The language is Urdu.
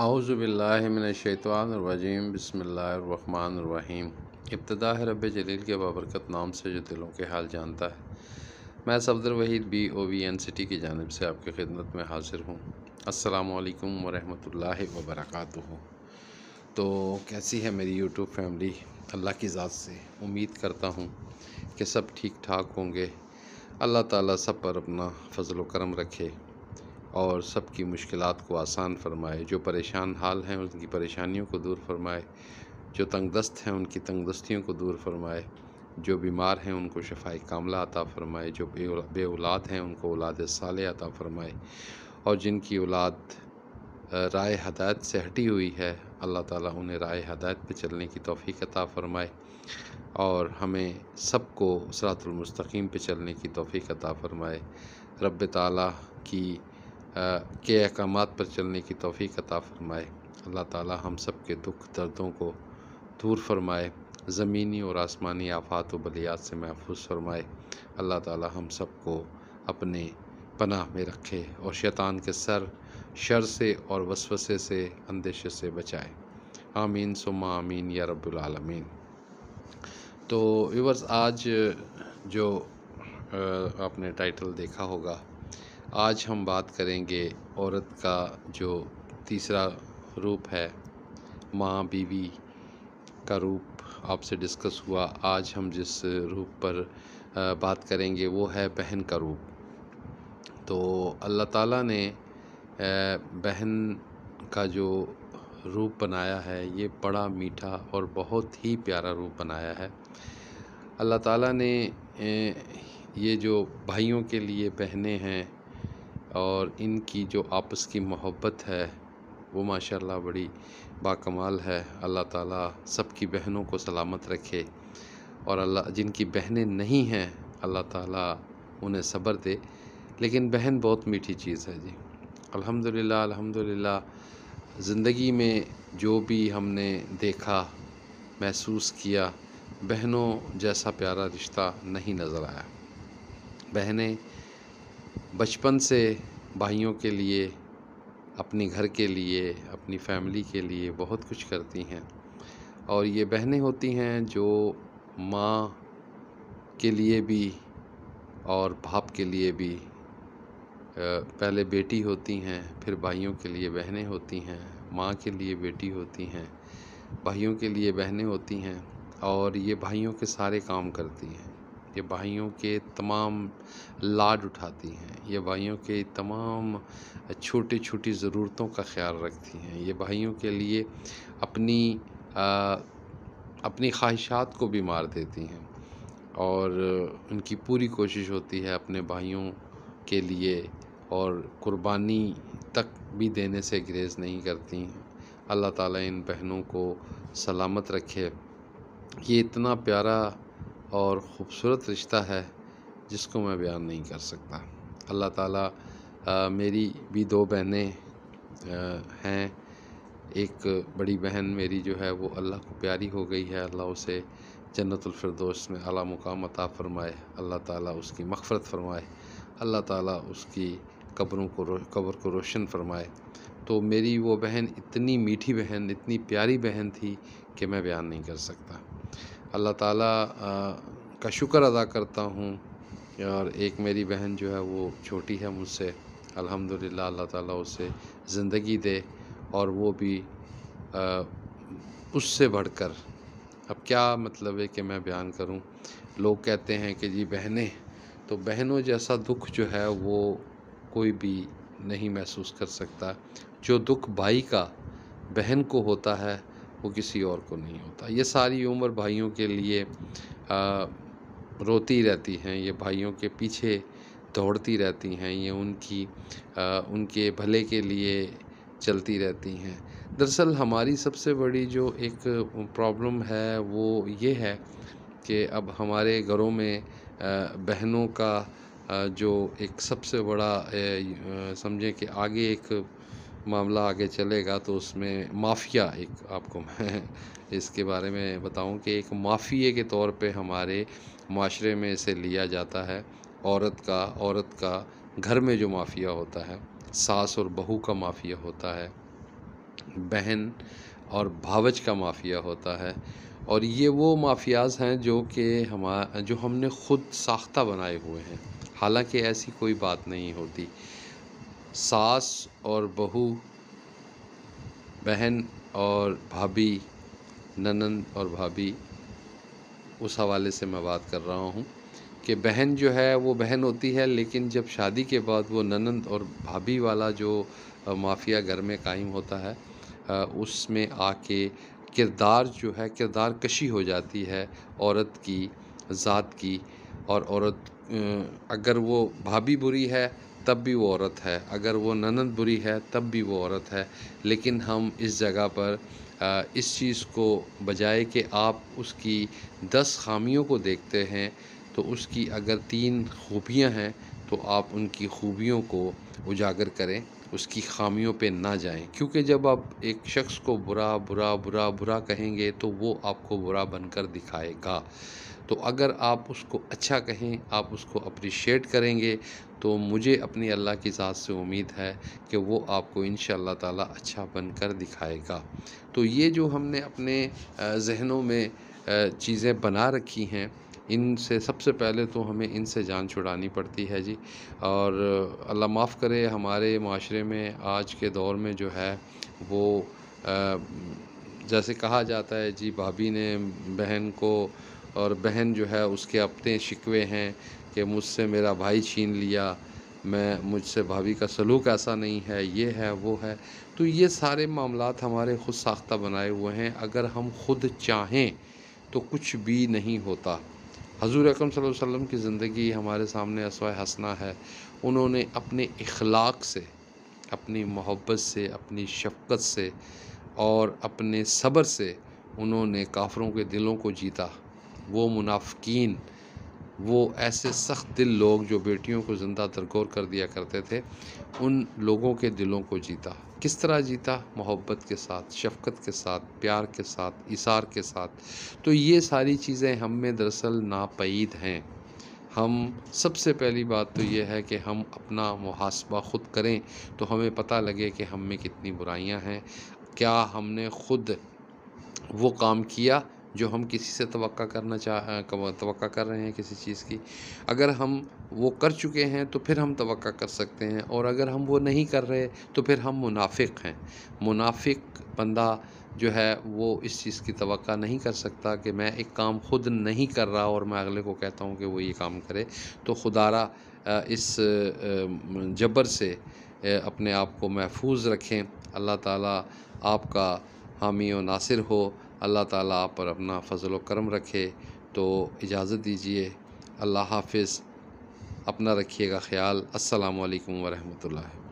اعوذ باللہ من الشیطان الرجیم بسم اللہ الرحمن الرحیم۔ ابتدا ہے رب جلیل کے بابرکت نام سے جو دلوں کے حال جانتا ہے۔ میں صفدر وحید BOVN سٹی کی جانب سے آپ کی خدمت میں حاضر ہوں۔ السلام علیکم ورحمۃ اللہ وبرکاتہ۔ تو کیسی ہے میری یوٹیوب فیملی؟ اللہ کی ذات سے امید کرتا ہوں کہ سب ٹھیک ٹھاک ہوں گے۔ اللہ تعالیٰ سب پر اپنا فضل و کرم رکھے اور سب کی مشکلات کو آسان فرمائے۔ جو پریشان حال ہیں ان کی پریشانیوں کو دور فرمائے، جو تنگ دست ہیں ان کی تنگ دستیوں کو دور فرمائے، جو بیمار ہیں ان کو شفائے کاملہ عطا فرمائے، جو بے اولاد ہیں ان کو اولاد صالح عطا فرمائے، اور جن کی اولاد رائے ہدایت سے ہٹی ہوئی ہے اللہ تعالیٰ انہیں رائے ہدایت پہ چلنے کی توفیق عطا فرمائے، اور ہمیں سب کو صراط المستقیم پہ چلنے کی توفیق عطا فرمائے۔ رب تعالیٰ کے احکامات پر چلنے کی توفیق عطا فرمائے۔ اللہ تعالیٰ ہم سب کے دکھ دردوں کو دور فرمائے، زمینی اور آسمانی آفات و بلیات سے محفوظ فرمائے۔ اللہ تعالیٰ ہم سب کو اپنے پناہ میں رکھے اور شیطان کے شر سے اور وسوسے سے، اندیشے سے بچائے۔ آمین ثم آمین یا رب العالمین۔ تو ویورز، آج جو آپ نے ٹائٹل دیکھا ہوگا، آج ہم بات کریں گے عورت کا جو تیسرا روپ ہے، ماں بیوی کا روپ آپ سے ڈسکس ہوا۔ آج ہم جس روپ پر بات کریں گے وہ ہے بہن کا روپ۔ تو اللہ تعالیٰ نے بہن کا جو روپ بنایا ہے یہ بڑا میٹھا اور بہت ہی پیارا روپ بنایا ہے۔ اللہ تعالیٰ نے یہ جو بھائیوں کے لیے بہنیں ہیں اور ان کی جو آپس کی محبت ہے وہ ماشاءاللہ بڑی باکمال ہے۔ اللہ تعالیٰ سب کی بہنوں کو سلامت رکھے، اور جن کی بہنیں نہیں ہیں اللہ تعالیٰ انہیں صبر دے۔ لیکن بہن بہت میٹھی چیز ہے جی، الحمدللہ زندگی میں جو بھی ہم نے دیکھا، محسوس کیا، بہنوں جیسا پیارا رشتہ نہیں نظر آیا۔ بہنیں بچپن سے بھائیوں کے لیے، اپنے گھر کے لیے، اپنی فیملی کے لیے بہت کچھ کرتی ہیں، اور یہ بہنیں ہوتی ہیں جو ماں کے لیے بھی اور باپ کے لیے بھی، پہلے بیٹی ہوتی ہیں، پھر بھائیوں کے لیے بہنیں ہوتی ہیں، ماں کے لیے بیٹی ہوتی ہیں، بھائیوں کے لیے بہنیں ہوتی ہیں، اور یہ بھائیوں کے سارے کام کرتی ہیں، یہ بھائیوں کے تمام لاڈ اٹھاتی ہیں، یہ بھائیوں کے تمام چھوٹی چھوٹی ضرورتوں کا خیال رکھتی ہیں، یہ بھائیوں کے لیے اپنی خواہشات کو بھی مار دیتی ہیں، اور ان کی پوری کوشش ہوتی ہے اپنے بھائیوں کے لیے، اور قربانی تک بھی دینے سے گریز نہیں کرتی ہیں۔ اللہ تعالیٰ ان بہنوں کو سلامت رکھے۔ یہ اتنا پیارا اور خوبصورت رشتہ ہے جس کو میں بیان نہیں کر سکتا۔ اللہ تعالیٰ میری بھی دو بہنیں ہیں۔ ایک بڑی بہن میری جو ہے وہ اللہ کو پیاری ہو گئی ہے، اللہ اسے جنت الفردوس میں اعلیٰ مقام عطا فرمائے، اللہ تعالیٰ اس کی مغفرت فرمائے، اللہ تعالیٰ اس کی قبر کو روشن فرمائے۔ تو میری وہ بہن اتنی میٹھی بہن، اتنی پیاری بہن تھی کہ میں بیان نہیں کر سکتا۔ اللہ تعالیٰ کا شکر ادا کرتا ہوں، اور ایک میری بہن جو ہے وہ چھوٹی ہے مجھ سے، الحمدللہ اللہ تعالیٰ اسے زندگی دے، اور وہ بھی اس سے بڑھ کر، اب کیا مطلب ہے کہ میں بیان کروں۔ لوگ کہتے ہیں کہ جی بہنیں، تو بہنوں جیسا دکھ جو ہے وہ کوئی بھی نہیں محسوس کر سکتا۔ جو دکھ بھائی کا بہن کو ہوتا ہے وہ کسی اور کو نہیں ہوتا۔ یہ ساری عمر بھائیوں کے لیے روتی رہتی ہیں، یہ بھائیوں کے پیچھے دوڑتی رہتی ہیں، یہ ان کے بھلے کے لیے چلتی رہتی ہیں۔ دراصل ہماری سب سے بڑی جو ایک پرابلم ہے وہ یہ ہے کہ اب ہمارے گھروں میں بہنوں کا جو ایک سب سے بڑا سمجھیں کہ آگے ایک معاملہ آگے چلے گا تو اس میں مافیا، ایک آپ کو میں اس کے بارے میں بتاؤں کہ ایک مافیے کے طور پہ ہمارے معاشرے میں اسے لیا جاتا ہے۔ عورت کا گھر میں جو مافیا ہوتا ہے، ساس اور بہو کا مافیا ہوتا ہے، بہن اور بھاوج کا مافیا ہوتا ہے، اور یہ وہ مافیاز ہیں جو ہم نے خود ساختہ بنائے ہوئے ہیں، حالانکہ ایسی کوئی بات نہیں ہوتی۔ ساس اور بہو، بہن اور بھابھی، ننند اور بھابھی، اس حوالے سے میں بات کر رہا ہوں کہ بہن جو ہے وہ بہن ہوتی ہے، لیکن جب شادی کے بعد وہ ننند اور بھابھی والا جو مافیا گھر میں قائم ہوتا ہے، اس میں آ کے کردار جو ہے کردار کشی ہو جاتی ہے عورت کی ذات کی، اور عورت اگر وہ بھابھی بری ہے تب بھی وہ عورت ہے، اگر وہ ننند بری ہے تب بھی وہ عورت ہے۔ لیکن ہم اس جگہ پر اس چیز کو بجائے کہ آپ اس کی 10 خامیوں کو دیکھتے ہیں، تو اس کی اگر 3 خوبیاں ہیں تو آپ ان کی خوبیوں کو اجاگر کریں، اس کی خامیوں پہ نہ جائیں، کیونکہ جب آپ ایک شخص کو برا برا برا برا کہیں گے تو وہ آپ کو برا بن کر دکھائے گا۔ تو اگر آپ اس کو اچھا کہیں، آپ اس کو اپریشیٹ کریں گے، تو مجھے اپنی اللہ کی ذات سے امید ہے کہ وہ آپ کو انشاءاللہ تعالی اچھا بن کر دکھائے گا۔ تو یہ جو ہم نے اپنے ذہنوں میں چیزیں بنا رکھی ہیں، ان سے سب سے پہلے تو ہمیں ان سے جان چھڑانی پڑتی ہے جی۔ اور اللہ معاف کرے، ہمارے معاشرے میں آج کے دور میں جو ہے وہ جیسے کہا جاتا ہے جی، بھابھی نے بہن کو، اور بہن جو ہے اس کے اپنے شکوے ہیں کہ مجھ سے میرا بھائی چھین لیا، مجھ سے بھابھی کا سلوک ایسا نہیں ہے، یہ ہے وہ ہے۔ تو یہ سارے معاملات ہمارے خود ساختہ بنائے ہوئے ہیں، اگر ہم خود چاہیں تو کچھ بھی نہیں ہوتا۔ حضور اکرم صلی اللہ علیہ وسلم کی زندگی ہمارے سامنے اسوہ حسنہ ہے۔ انہوں نے اپنے اخلاق سے، اپنی محبت سے، اپنی شفقت سے اور اپنے صبر سے انہوں نے کافروں کے دلوں کو جیتا۔ وہ منافقین، وہ ایسے سخت دل لوگ جو بیٹیوں کو زندہ درگور کر دیا کرتے تھے، ان لوگوں کے دلوں کو جیتا۔ کس طرح جیتا؟ محبت کے ساتھ، شفقت کے ساتھ، پیار کے ساتھ، ایثار کے ساتھ۔ تو یہ ساری چیزیں ہم میں دراصل ناپید ہیں۔ ہم سب سے پہلی بات تو یہ ہے کہ ہم اپنا محاسبہ خود کریں تو ہمیں پتہ لگے کہ ہم میں کتنی برائیاں ہیں۔ کیا ہم نے خود وہ کام کیا جو ہم کسی سے توقع کر رہے ہیں کسی چیز کی؟ اگر ہم وہ کر چکے ہیں تو پھر ہم توقع کر سکتے ہیں، اور اگر ہم وہ نہیں کر رہے تو پھر ہم منافق ہیں۔ منافق بندہ جو ہے وہ اس چیز کی توقع نہیں کر سکتا کہ میں ایک کام خود نہیں کر رہا اور میں اگلے کو کہتا ہوں کہ وہ یہ کام کرے۔ تو خدارا اس جبر سے اپنے آپ کو محفوظ رکھیں۔ اللہ تعالیٰ آپ کا حامی و ناصر ہو، اللہ تعالیٰ آپ پر اپنا فضل و کرم رکھے۔ تو اجازت دیجیے، اللہ حافظ، اپنا رکھیے گا خیال۔ السلام علیکم ورحمۃ اللہ۔